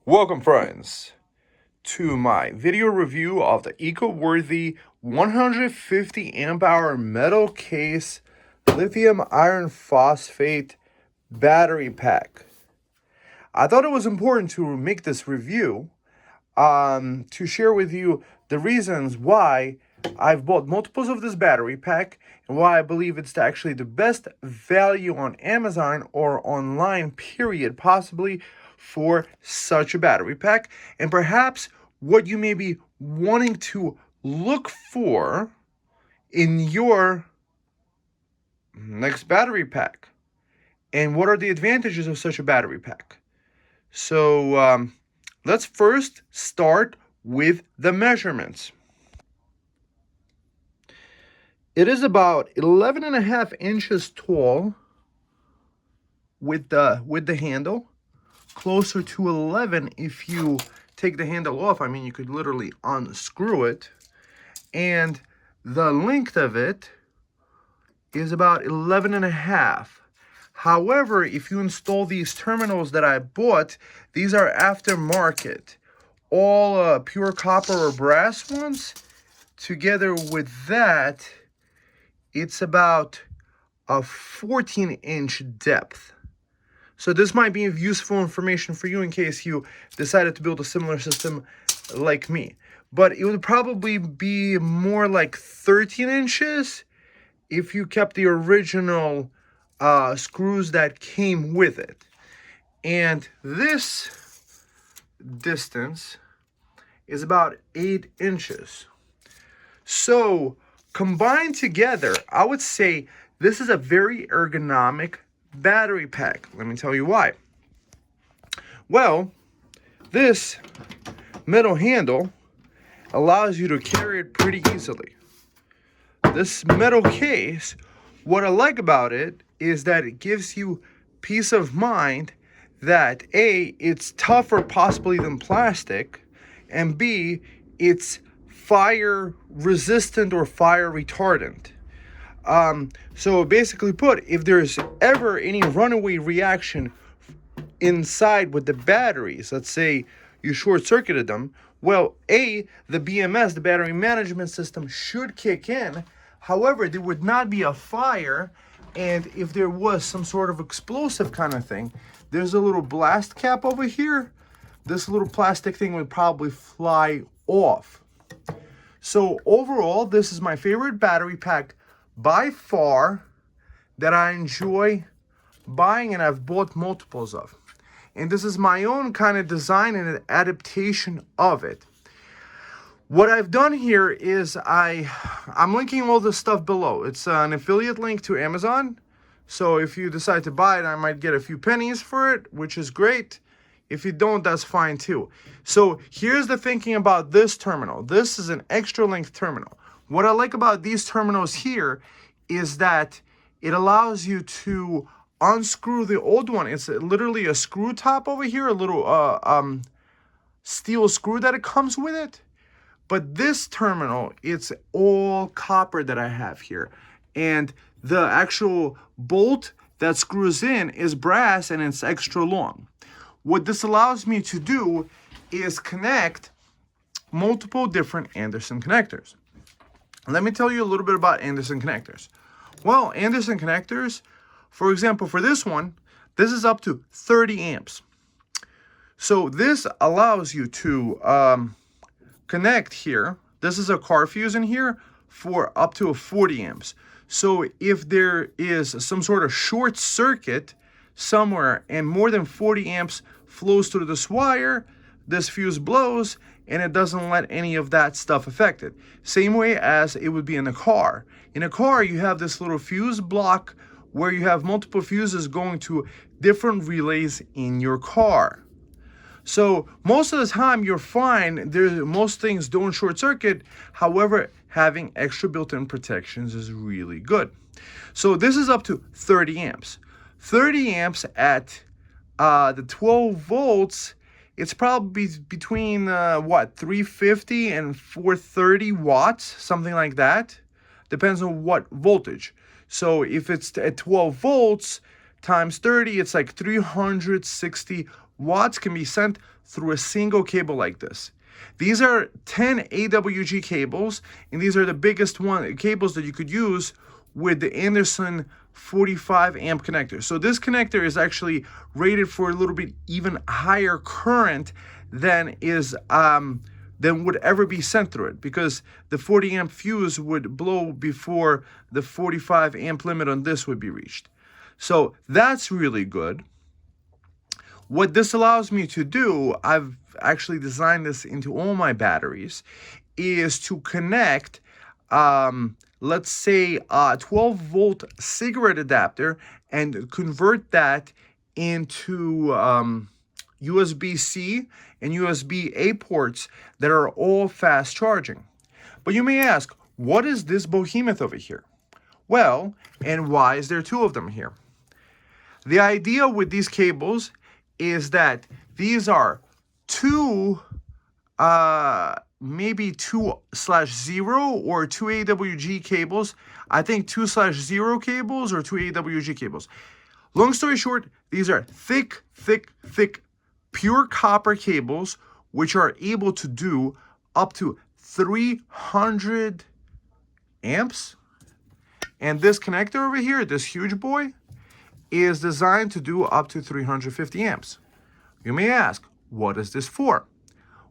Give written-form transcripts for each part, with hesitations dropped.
Welcome, friends, to my video review of the eco-worthy 150 amp hour metal case lithium iron phosphate battery pack. I thought it was important to make this review to share with you the reasons why I've bought multiples of this battery pack and why I believe it's actually the best value on Amazon or online, period, possibly for such a battery pack, and perhaps what you may be wanting to look for in your next battery pack, and what are the advantages of such a battery pack. So let's first start with the measurements. It is about 11.5 inches tall with the handle, closer to 11 if you take the handle off. I mean, you could literally unscrew it. And the length of it is about 11.5. However, if you install these terminals that I bought, these are aftermarket, all pure copper or brass ones. Together with that, it's about a 14-inch depth. So this might be useful information for you in case you decided to build a similar system like me. But it would probably be more like 13 inches if you kept the original screws that came with it. And this distance is about 8 inches. So combined together, I would say this is a very ergonomic battery pack. Let me tell you why. Well, this metal handle allows you to carry it pretty easily. This metal case, what I like about it is that it gives you peace of mind that A, it's tougher possibly than plastic, and B, it's fire resistant or fire retardant. So basically put, if there's ever any runaway reaction inside with the batteries, let's say you short-circuited them, well, A, the BMS, the battery management system, should kick in. However, there would not be a fire, and if there was some sort of explosive kind of thing, there's a little blast cap over here. This little plastic thing would probably fly off. So overall, this is my favorite battery pack by far that I enjoy buying, and I've bought multiples of. And this is my own kind of design and adaptation of it. What I've done here is I'm linking all this stuff below. It's an affiliate link to Amazon. So if you decide to buy it, I might get a few pennies for it, which is great. If you don't, that's fine too. So here's the thinking about this terminal. This is an extra length terminal. What I like about these terminals here is that it allows you to unscrew the old one. It's literally a screw top over here, a little steel screw that it comes with it. But this terminal, it's all copper that I have here. And the actual bolt that screws in is brass, and it's extra long. What this allows me to do is connect multiple different Anderson connectors. Let me tell you a little bit about Anderson connectors. Well, Anderson connectors, for example, for this one, this is up to 30 amps. So this allows you to connect here. This is a car fuse in here for up to 40 amps. So if there is some sort of short circuit somewhere and more than 40 amps flows through this wire, this fuse blows and it doesn't let any of that stuff affect it. Same way as it would be in a car. In a car, you have this little fuse block where you have multiple fuses going to different relays in your car. So most of the time you're fine. Most things don't short circuit. However, having extra built-in protections is really good. So this is up to 30 amps. 30 amps at the 12 volts, it's probably between 350 and 430 watts, something like that. Depends on what voltage. So if it's at 12 volts times 30, it's like 360 watts can be sent through a single cable like this. These are 10 AWG cables, and these are the biggest cables that you could use with the Anderson 45 amp connector. So this connector is actually rated for a little bit even higher current than would ever be sent through it, because the 40 amp fuse would blow before the 45 amp limit on this would be reached. So that's really good. What this allows me to do, I've actually designed this into all my batteries, is to connect, let's say, a 12-volt cigarette adapter and convert that into USB-C and USB-A ports that are all fast charging. But you may ask, what is this behemoth over here? Well, and why is there two of them here? The idea with these cables is that these are maybe 2/0 or 2 AWG cables. I think 2/0 cables or 2 AWG cables. Long story short, these are thick, pure copper cables, which are able to do up to 300 amps. And this connector over here, this huge boy, is designed to do up to 350 amps. You may ask, what is this for?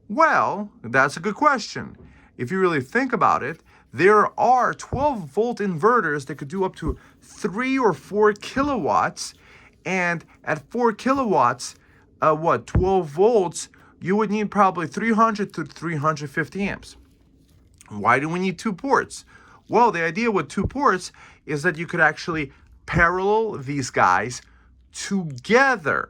Well, that's a good question. If you really think about it, there are 12-volt inverters that could do up to 3 or 4 kilowatts, and at 4 kilowatts, 12 volts, you would need probably 300 to 350 amps. Why do we need 2 ports? Well, the idea with 2 ports is that you could actually parallel these guys together.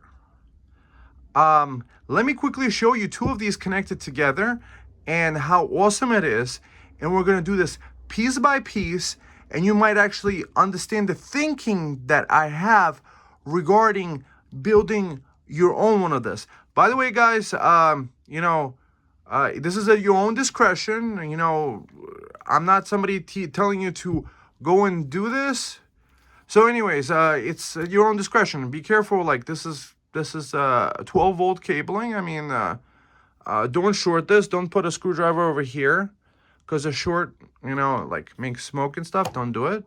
Let me quickly show you 2 of these connected together and how awesome it is. And we're going to do this piece by piece, and you might actually understand the thinking that I have regarding building your own one of this. By the way, guys, this is at your own discretion. I'm not somebody telling you to go and do this. So anyways, it's at your own discretion. Be careful. Like this is 12-volt cabling. I mean, don't short this. Don't put a screwdriver over here, because a short, makes smoke and stuff. Don't do it.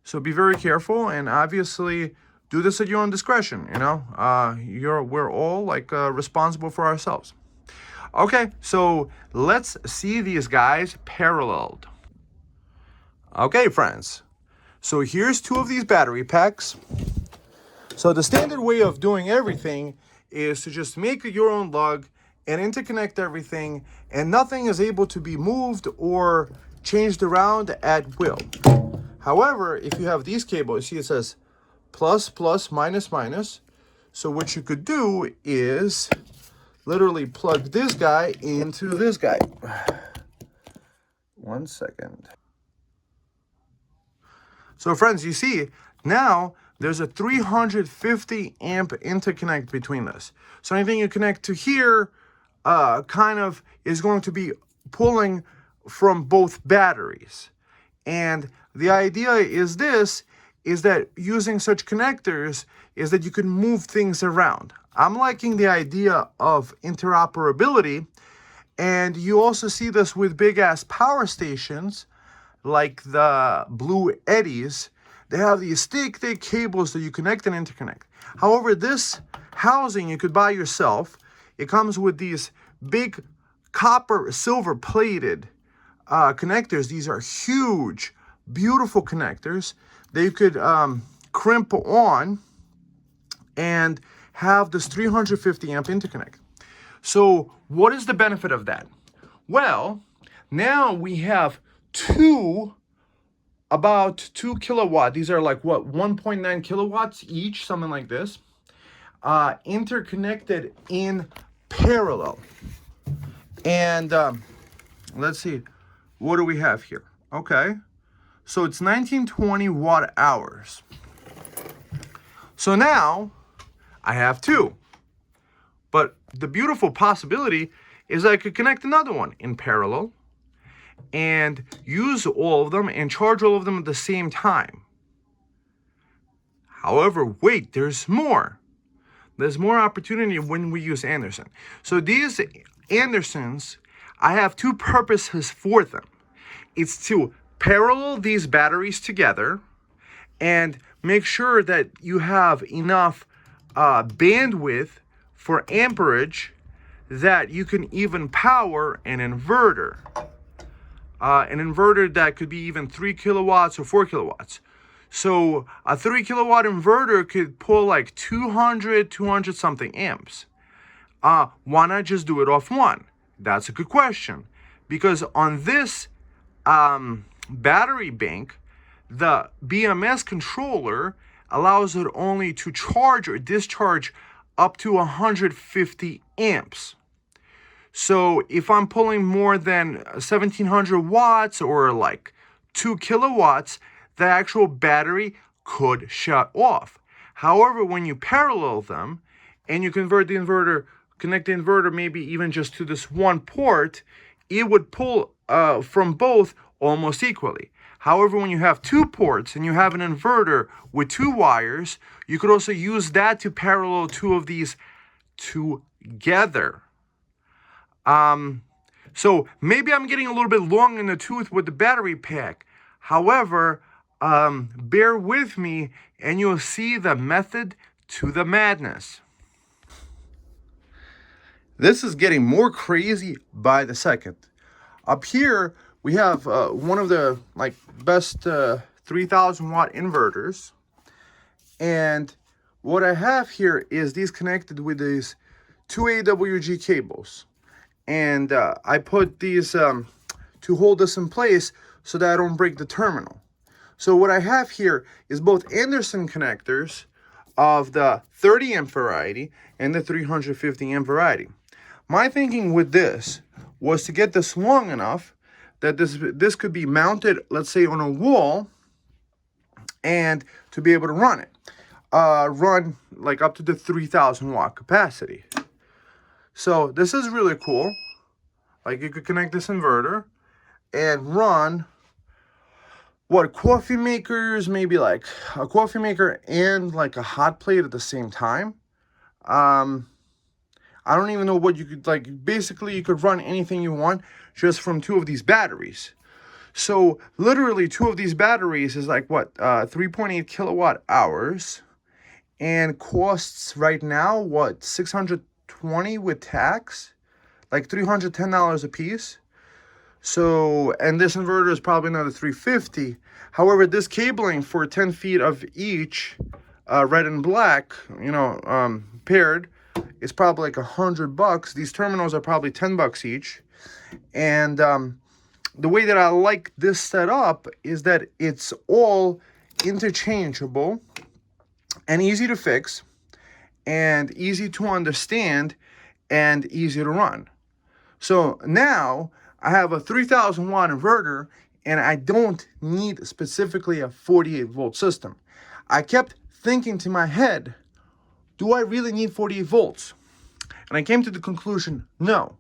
So be very careful, and obviously do this at your own discretion. We're all responsible for ourselves. Okay, so let's see these guys paralleled. Okay, friends. So here's 2 of these battery packs. So the standard way of doing everything is to just make your own lug and interconnect everything, and nothing is able to be moved or changed around at will. However, if you have these cables, see it says plus, plus, minus, minus. So what you could do is literally plug this guy into this guy. 1 second. So friends, you see, now there's a 350 amp interconnect between this. So anything you connect to here kind of is going to be pulling from both batteries. And the idea is that using such connectors is that you can move things around. I'm liking the idea of interoperability, and you also see this with big ass power stations like the Blue Eddies. They have these thick cables that you connect and interconnect. However, this housing you could buy yourself. It comes with these big copper, silver plated connectors. These are huge, beautiful connectors. They could crimp on and have this 350 amp interconnect. So what is the benefit of that? Well, now we have about 2 kilowatt. These are 1.9 kilowatts each, something like this, interconnected in parallel. And let's see, what do we have here? Okay, so it's 1920 watt hours. So now I have 2. But the beautiful possibility is I could connect another one in parallel and use all of them and charge all of them at the same time. However, wait, there's more. There's more opportunity when we use Anderson. So these Andersons, I have two purposes for them. It's to parallel these batteries together and make sure that you have enough bandwidth for amperage that you can even power an inverter. An inverter that could be even 3 kilowatts or 4 kilowatts. So a 3 kilowatt inverter could pull like 200 something amps. Why not just do it off one? That's a good question. Because on this battery bank, the BMS controller allows it only to charge or discharge up to 150 amps. So if I'm pulling more than 1700 watts or like 2 kilowatts, the actual battery could shut off. However, when you parallel them and you convert the inverter, connect the inverter maybe even just to this one port, it would pull from both almost equally. However, when you have two ports and you have an inverter with two wires, you could also use that to parallel two of these together. So maybe I'm getting a little bit long in the tooth with the battery pack. However, bear with me and you'll see the method to the madness. This is getting more crazy by the second. Up here, we have one of the best 3000 watt inverters. And what I have here is these connected with these two AWG cables. And I put these to hold this in place so that I don't break the terminal. So what I have here is both Anderson connectors of the 30 amp variety and the 350 amp variety. My thinking with this was to get this long enough that this could be mounted, let's say, on a wall, and to be able to run it. Run like up to the 3000 watt capacity. So this is really cool. Like you could connect this inverter and run coffee makers, maybe like a coffee maker and like a hot plate at the same time. I don't even know what you could basically you could run anything you want just from two of these batteries. So literally two of these batteries is like 3.8 kilowatt hours and costs right now $620 with tax, like $310 a piece. So, and this inverter is probably another $350. However, this cabling for 10 feet of each, red and black, paired, is probably like $100. These terminals are probably $10 each. And the way that I like this set up is that it's all interchangeable and easy to fix and easy to understand and easy to run. So now I have a 3000 watt inverter and I don't need specifically a 48 volt system. I kept thinking to my head, do I really need 48 volts? And I came to the conclusion, no,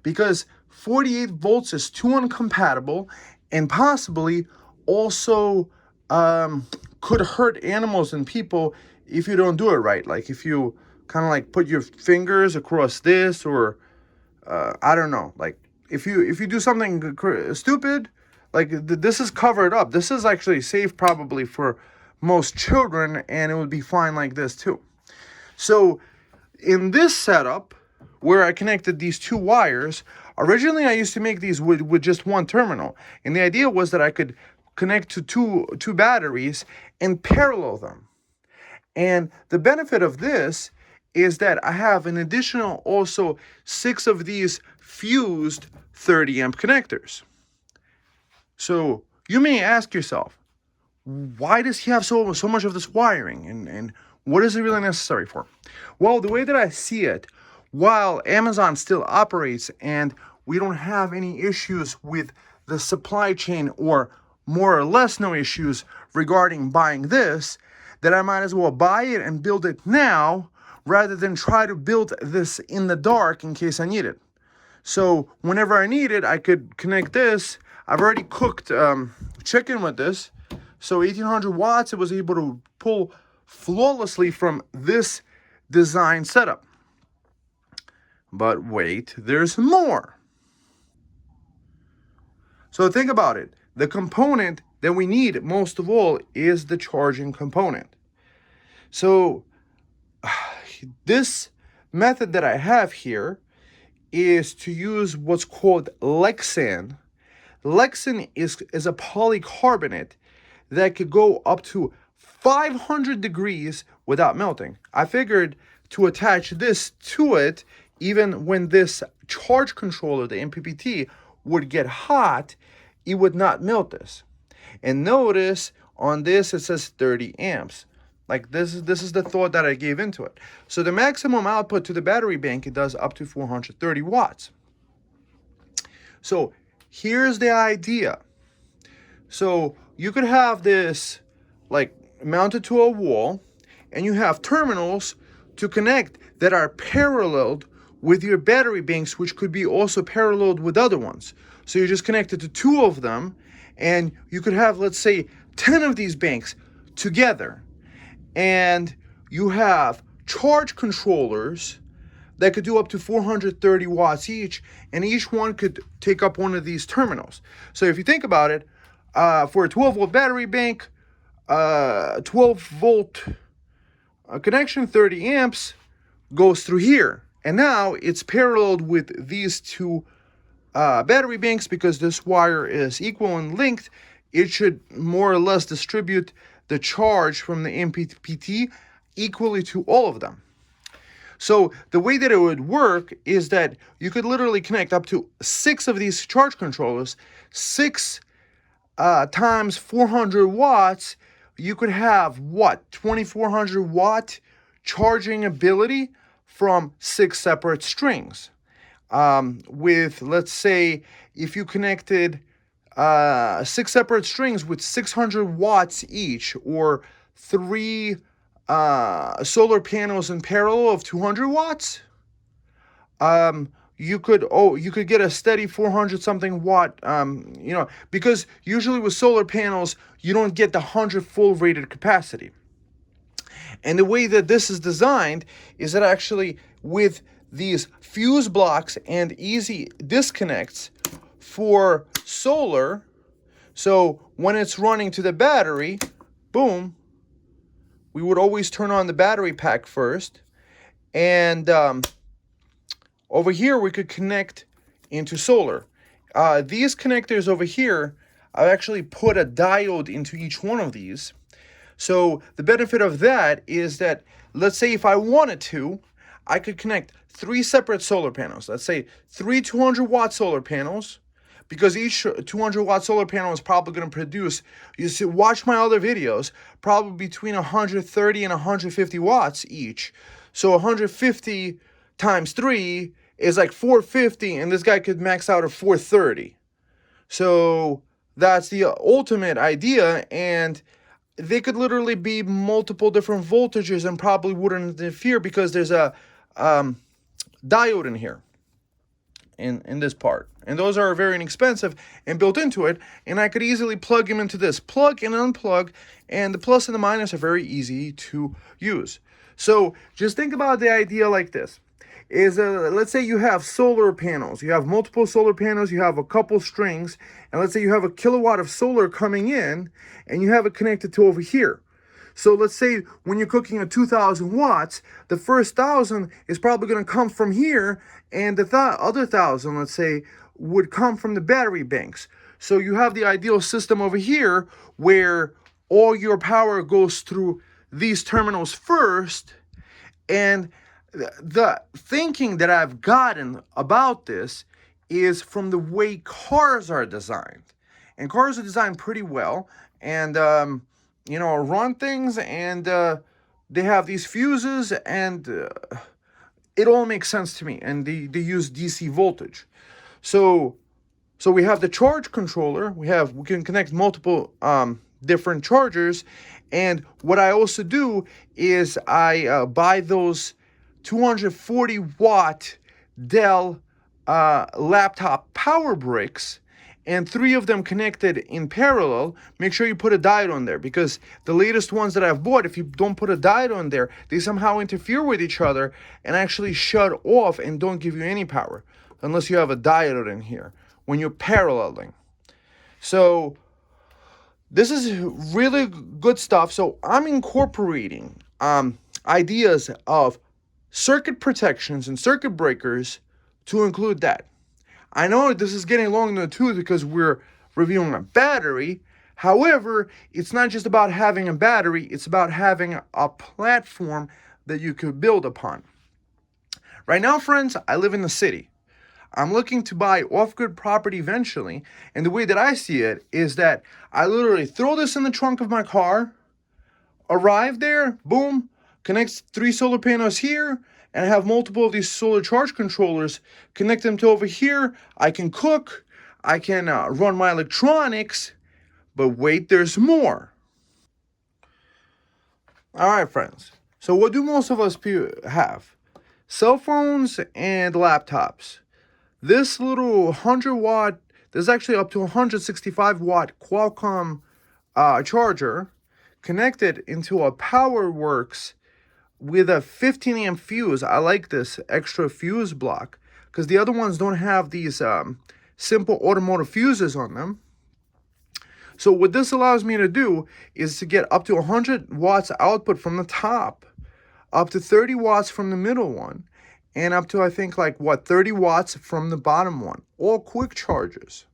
because 48 volts is too incompatible and possibly also could hurt animals and people if you don't do it right. Like if you kind of like put your fingers across this, or I don't know, like if you do something stupid, like this is covered up. This is actually safe probably for most children, and it would be fine like this too. So in this setup where I connected these two wires, originally I used to make these with just one terminal, and the idea was that I could connect to two batteries and parallel them. And the benefit of this is that I have an additional also 6 of these fused 30 amp connectors. So you may ask yourself, why does he have so much of this wiring, and what is it really necessary for? Well, the way that I see it, while Amazon still operates and we don't have any issues with the supply chain, or more or less no issues regarding buying this, that I might as well buy it and build it now rather than try to build this in the dark in case I need it. So whenever I need it, I could connect this. I've already cooked chicken with this. So 1800 watts, it was able to pull flawlessly from this design setup. But wait, there's more. So think about it. The component that we need most of all is the charging component. So this method that I have here is to use what's called Lexan. Lexan is a polycarbonate that could go up to 500 degrees without melting. I figured to attach this to it, even when this charge controller, the MPPT, would get hot, it would not melt this. And notice on this it says 30 amps. Like this is the thought that I gave into it. So the maximum output to the battery bank, it does up to 430 watts. So here's the idea. So you could have this like mounted to a wall, and you have terminals to connect that are paralleled with your battery banks, which could be also paralleled with other ones. So you're just connected to two of them, and you could have, let's say, 10 of these banks together. And you have charge controllers that could do up to 430 watts each, and each one could take up one of these terminals. So if you think about it, for a 12-volt battery bank, 12-volt connection, 30 amps, goes through here. And now it's paralleled with these two battery banks because this wire is equal in length. It should more or less distribute the charge from the MPPT equally to all of them. So the way that it would work is that you could literally connect up to 6 of these charge controllers, 6 times 400 watts, you could have what, 2400 watt charging ability from 6 separate strings. With, let's say, if you connected 6 separate strings with 600 watts each, or 3 solar panels in parallel of 200 watts, you could get a steady 400 something watt, because usually with solar panels you don't get the 100 full rated capacity. And the way that this is designed is that actually with these fuse blocks and easy disconnects for solar, so when it's running to the battery, boom, we would always turn on the battery pack first, and over here we could connect into solar. These connectors over here, I've actually put a diode into each one of these. So the benefit of that is that, let's say if I wanted to, I could connect 3 separate solar panels. Let's say 3 200 watt solar panels, because each 200 watt solar panel is probably going to produce, you see, watch my other videos, probably between 130 and 150 watts each. So 150 times 3 is like 450, and this guy could max out at 430. So that's the ultimate idea, and they could literally be multiple different voltages and probably wouldn't interfere because there's a diode in here, in this part. And those are very inexpensive and built into it, and I could easily plug them into this. Plug and unplug, and the plus and the minus are very easy to use. So just think about the idea like this. Let's say you have solar panels. You have multiple solar panels, you have a couple strings, and let's say you have a kilowatt of solar coming in, and you have it connected to over here. So let's say when you're cooking at 2,000 watts, the first 1,000 is probably going to come from here, and the other 1,000, let's say, would come from the battery banks. So you have the ideal system over here where all your power goes through these terminals first. And the thinking that I've gotten about this is from the way cars are designed. And cars are designed pretty well, and run things, and they have these fuses, and it all makes sense to me. And they use DC voltage. So we have the charge controller. We can connect multiple different chargers. And what I also do is I buy those 240 watt Dell laptop power bricks, and 3 of them connected in parallel, make sure you put a diode on there, because the latest ones that I've bought, if you don't put a diode on there, they somehow interfere with each other and actually shut off and don't give you any power, unless you have a diode in here when you're paralleling. So this is really good stuff. So I'm incorporating ideas of circuit protections and circuit breakers to include that. I know this is getting long in the tooth because we're reviewing a battery. However, it's not just about having a battery, it's about having a platform that you could build upon. Right now, friends, I live in the city. I'm looking to buy off-grid property eventually, and the way that I see it is that I literally throw this in the trunk of my car, arrive there, boom, connects 3 solar panels here, and I have multiple of these solar charge controllers, connect them to over here. I can cook, I can run my electronics, but wait, there's more. All right, friends. So what do most of us have? Cell phones and laptops. This little 100 watt, there's actually up to 165 watt Qualcomm charger connected into a PowerWorks with a 15 amp fuse. I like this extra fuse block because the other ones don't have these simple automotive fuses on them. So what this allows me to do is to get up to 100 watts output from the top, up to 30 watts from the middle one, and up to, I think, 30 watts from the bottom one. All quick charges.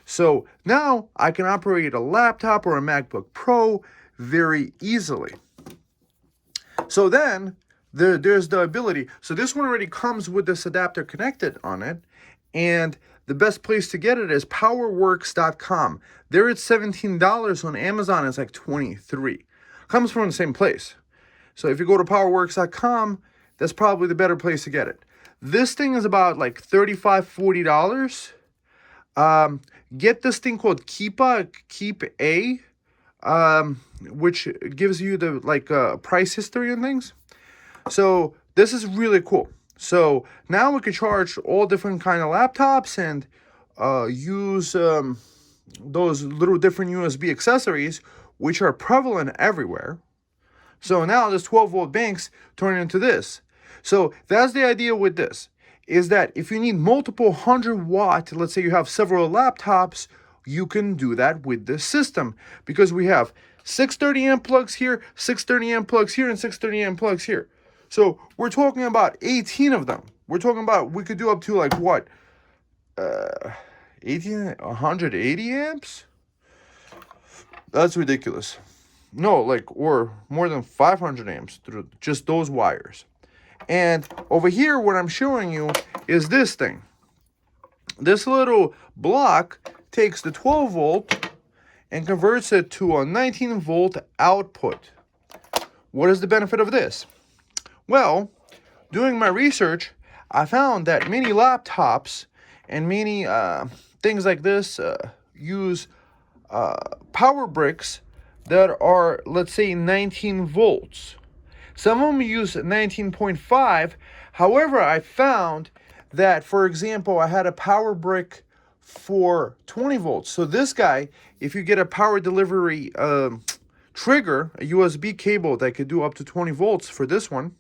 So now I can operate a laptop or a MacBook Pro very easily. So then there's the ability. So this one already comes with this adapter connected on it. And the best place to get it is powerworks.com. There it's $17. On Amazon it's like $23. Comes from the same place. So if you go to powerworks.com, that's probably the better place to get it. This thing is about like $35, $40. Get this thing called Keep A, which gives you the price history and things. So this is really cool. So now we can charge all different kind of laptops and use those little different USB accessories, which are prevalent everywhere. So now this 12 volt banks turn into this. So that's the idea with this, is that if you need multiple 100 watt, let's say you have several laptops, you can do that with this system, because we have 630 amp plugs here, 630 amp plugs here, and 630 amp plugs here. So we're talking about 18 of them. We're talking about, we could do up to 180 amps? That's ridiculous. No, or more than 500 amps through just those wires. And over here, what I'm showing you is this thing. This little block takes the 12 volt and converts it to a 19 volt output. What is the benefit of this? Well, doing my research, I found that many laptops and many things like this use power bricks that are, let's say, 19 volts. Some of them use 19.5. However, I found that, for example, I had a power brick for 20 volts. So this guy, if you get a power delivery trigger, a USB cable that could do up to 20 volts for this one,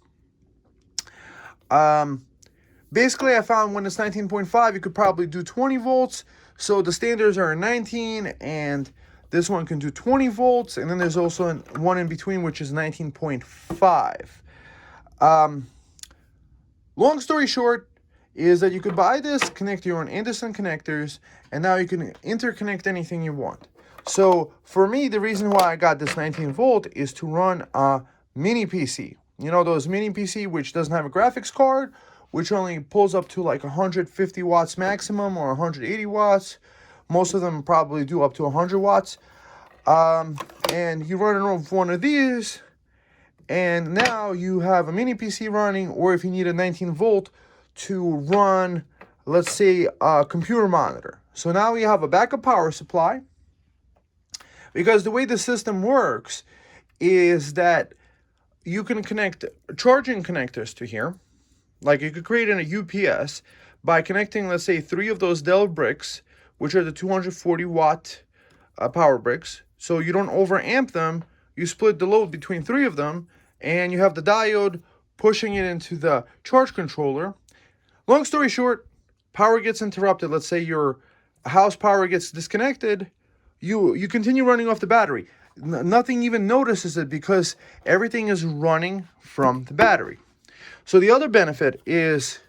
basically I found when it's 19.5, you could probably do 20 volts. So the standards are 19, and this one can do 20 volts, and then there's also one in between, which is 19.5. Long story short is that you could buy this, connect your own Anderson connectors, and now you can interconnect anything you want. So for me, the reason why I got this 19 volt is to run a mini PC. You know, those mini PC which doesn't have a graphics card, which only pulls up to 150 watts maximum or 180 watts. Most of them probably do up to 100 watts. And you run it off one of these, and now you have a mini PC running, or if you need a 19 volt to run, let's say, a computer monitor. So now you have a backup power supply, because the way the system works is that you can connect charging connectors to here. Like you could create in a UPS by connecting, let's say, 3 of those Dell bricks which are the 240 watt power bricks. So you don't overamp them. You split the load between 3 of them, and you have the diode pushing it into the charge controller. Long story short, power gets interrupted. Let's say your house power gets disconnected. You continue running off the battery. Nothing even notices it because everything is running from the battery. So the other benefit is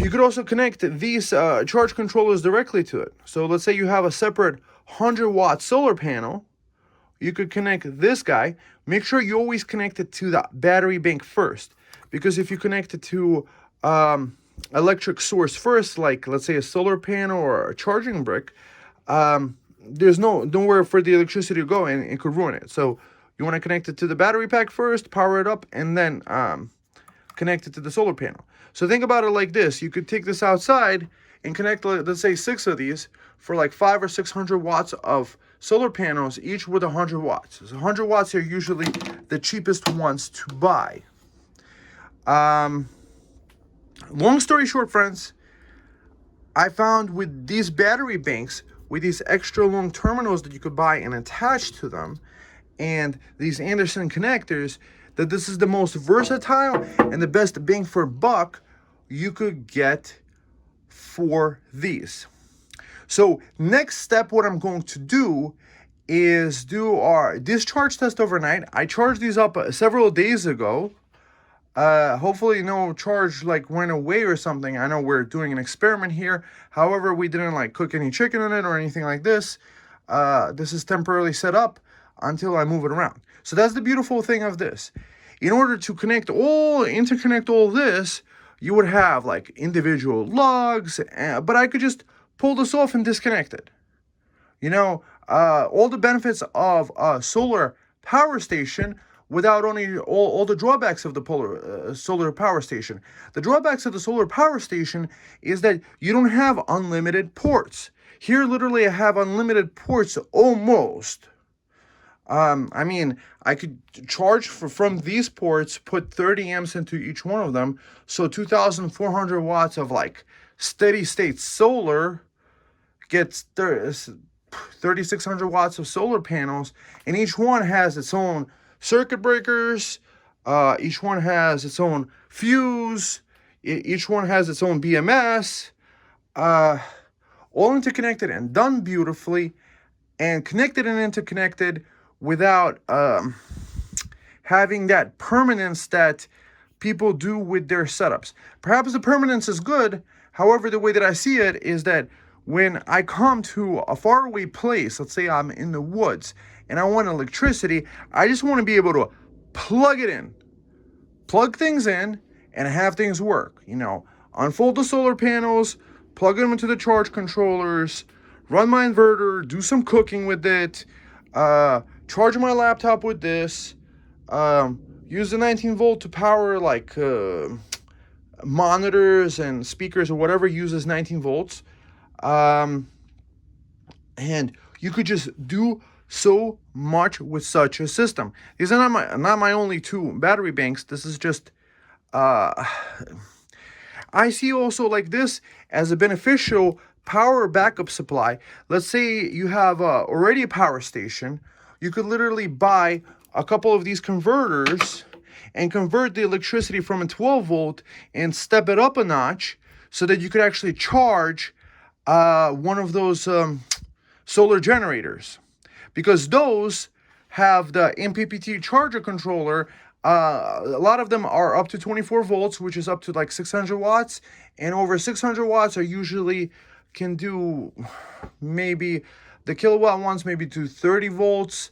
you could also connect these charge controllers directly to it. So let's say you have a separate 100-watt solar panel. You could connect this guy. Make sure you always connect it to the battery bank first, because if you connect it to electric source first, like let's say a solar panel or a charging brick, there's nowhere for the electricity to go, and it could ruin it. So you want to connect it to the battery pack first, power it up, and then connect it to the solar panel. So think about it like this. You could take this outside and connect, let's say, 6 of these for like 500 or 600 watts of solar panels, each with 100 watts. So 100 watts are usually the cheapest ones to buy. Long story short, friends, I found with these battery banks, with these extra long terminals that you could buy and attach to them, and these Anderson connectors, that this is the most versatile and the best bang for buck you could get for these. So next step, what I'm going to do is do our discharge test overnight. I charged these up several days ago. Hopefully no charge like went away or something. I know we're doing an experiment here. However, we didn't like cook any chicken in it or anything like this. This is temporarily set up until I move it around. So that's the beautiful thing of this. In order to interconnect all this, you would have like individual lugs, but I could just pull this off and disconnect it. You know, all the benefits of a solar power station without only all the drawbacks of the solar power station. The drawbacks of the solar power station is that you don't have unlimited ports. Here, literally, I have unlimited ports almost. I mean, I could charge from these ports, put 30 amps into each one of them. So 2,400 watts of like steady state solar gets 3,600 watts of solar panels, and each one has its own circuit breakers. Each one has its own fuse. Each one has its own BMS. All interconnected and done beautifully, and connected and interconnected without having that permanence that people do with their setups. Perhaps the permanence is good. However, the way that I see it is that when I come to a faraway place, let's say I'm in the woods and I want electricity, I just want to be able to plug it in, plug things in, and have things work. You know, unfold the solar panels, plug them into the charge controllers, run my inverter, do some cooking with it, charge my laptop with this, use the 19 volt to power like monitors and speakers or whatever uses 19 volts. And you could just do so much with such a system. These are not my only 2 battery banks. This is just I see also like this as a beneficial power backup supply. Let's say you have already a power station. You could literally buy a couple of these converters and convert the electricity from a 12 volt and step it up a notch so that you could actually charge one of those solar generators, because those have the MPPT charger controller. A lot of them are up to 24 volts, which is up to like 600 watts, and over 600 watts are usually can do maybe the kilowatt ones maybe to 30 volts,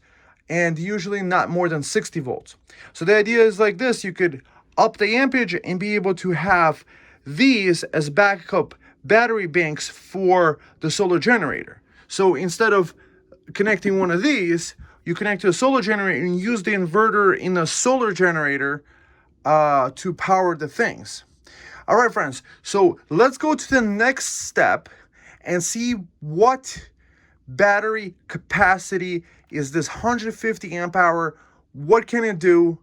and usually not more than 60 volts. So the idea is like this: you could up the ampage and be able to have these as backup battery banks for the solar generator. So instead of connecting one of these, you connect to a solar generator and use the inverter in the solar generator to power the things. All right, friends. So let's go to the next step and see what battery capacity is this 150 amp hour. What can it do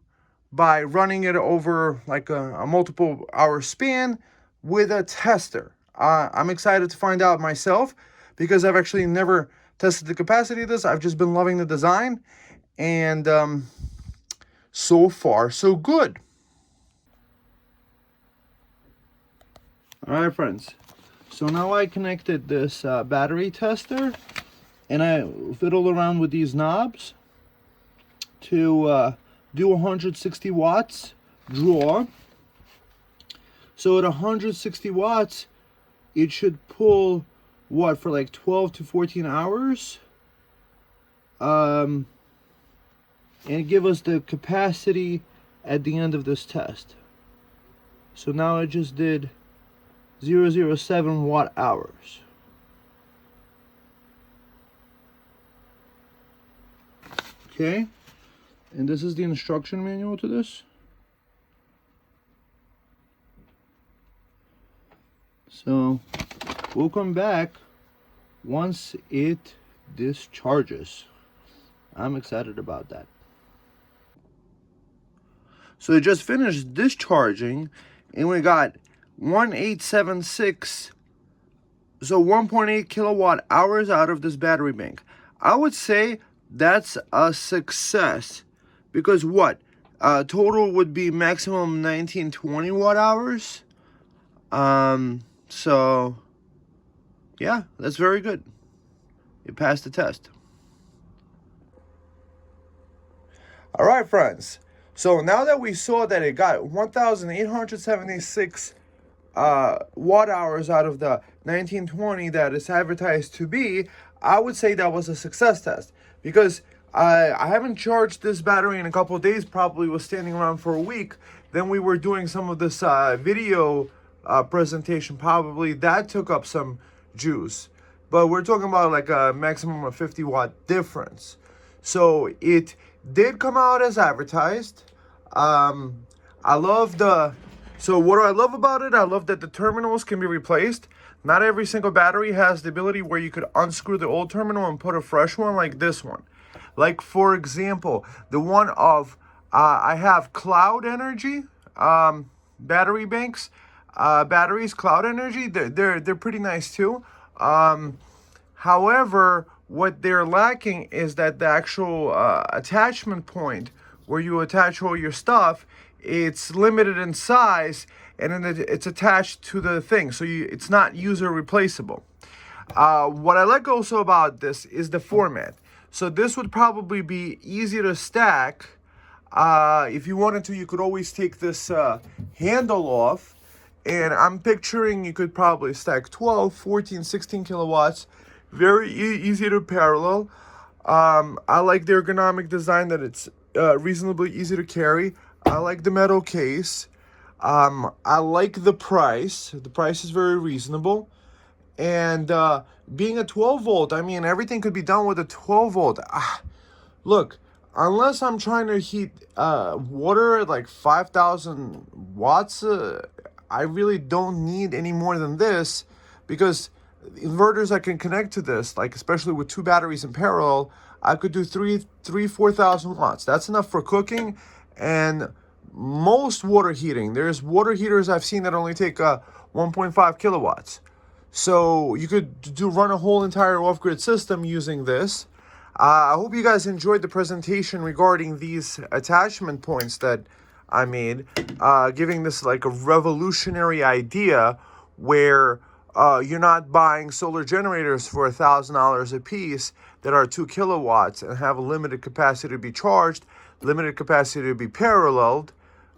by running it over like a multiple hour span with a tester? I'm excited to find out myself because I've actually never tested the capacity of this. I've just been loving the design, and so far so good. All right, friends. So now I connected this battery tester, and I fiddled around with these knobs to do 160 watts draw. So at 160 watts, it should pull what for like 12 to 14 hours, and give us the capacity at the end of this test. So now I just did 007 watt hours. Okay, and this is the instruction manual to this. So we'll come back once it discharges. I'm excited about that. So it just finished discharging, and we got 1876, so 1.8 kilowatt hours out of this battery bank. I would say that's a success, because what? Total would be maximum 1920 watt hours. So yeah, that's very good. It passed the test. All right, friends. So now that we saw that it got 1,876 watt hours out of the 1920 that it's advertised to be, I would say that was a success test, because I haven't charged this battery in a couple of days. Probably was standing around for a week. Then we were doing some of this video presentation. Probably that took up some juice, but we're talking about like a maximum of 50 watt difference. So it did come out as advertised. I love so what do I love about it? I love that the terminals can be replaced. Not every single battery has the ability where you could unscrew the old terminal and put a fresh one like this one. Like, for example, the one of, I have Cloud Energy battery banks, batteries, Cloud Energy. They're pretty nice too. However, what they're lacking is that the actual attachment point where you attach all your stuff, it's limited in size, and then it's attached to the thing, so it's not user replaceable. What I like also about this is the format. So this would probably be easy to stack. If you wanted to, you could always take this handle off, and I'm picturing you could probably stack 12, 14, 16 kilowatts. Very easy to parallel. I like the ergonomic design, that it's reasonably easy to carry. I like the metal case. I like the price. The price is very reasonable. And being a 12 volt, I mean, everything could be done with a 12 volt. Look, unless I'm trying to heat water at like 5,000 watts, I really don't need any more than this, because inverters I can connect to this, like especially with two batteries in parallel, I could do 4,000 watts. That's enough for cooking and most water heating. There's water heaters I've seen that only take 1.5 kilowatts. So you could run a whole entire off-grid system using this. I hope you guys enjoyed the presentation regarding these attachment points that I made, giving this like a revolutionary idea where you're not buying solar generators for $1,000 a piece that are 2 kilowatts and have a limited capacity to be charged, limited capacity to be paralleled.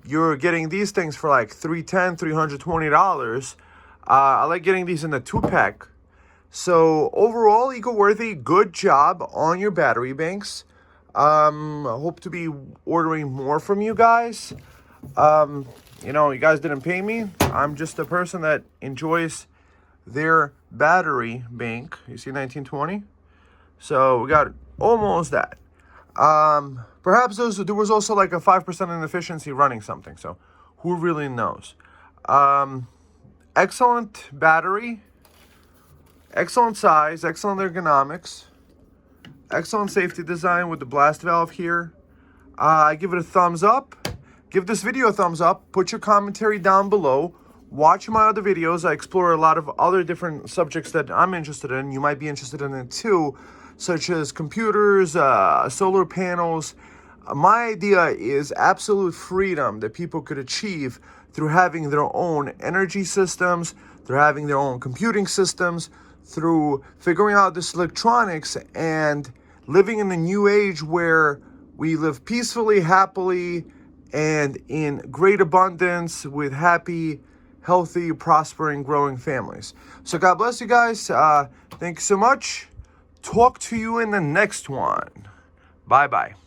You're getting these things for like $310, $320. I like getting these in the 2-pack. So overall, eco-worthy, good job on your battery banks. I hope to be ordering more from you guys. You know, you guys didn't pay me. I'm just a person that enjoys their battery bank. You see 1920? So we got almost that. Perhaps there was also like a 5% inefficiency running something. So who really knows? Excellent battery. Excellent size, excellent ergonomics, excellent safety design with the blast valve here. I give it a thumbs up. Give this video a thumbs up. Put your commentary down below. watch my other videos. I explore a lot of other different subjects that I'm interested in. You might be interested in it too, such as computers, solar panels. My idea is absolute freedom that people could achieve through having their own energy systems, through having their own computing systems, through figuring out this electronics and living in a new age where we live peacefully, happily, and in great abundance with happy, healthy, prospering, growing families. So God bless you guys. Thank you so much. Talk to you in the next one. Bye-bye.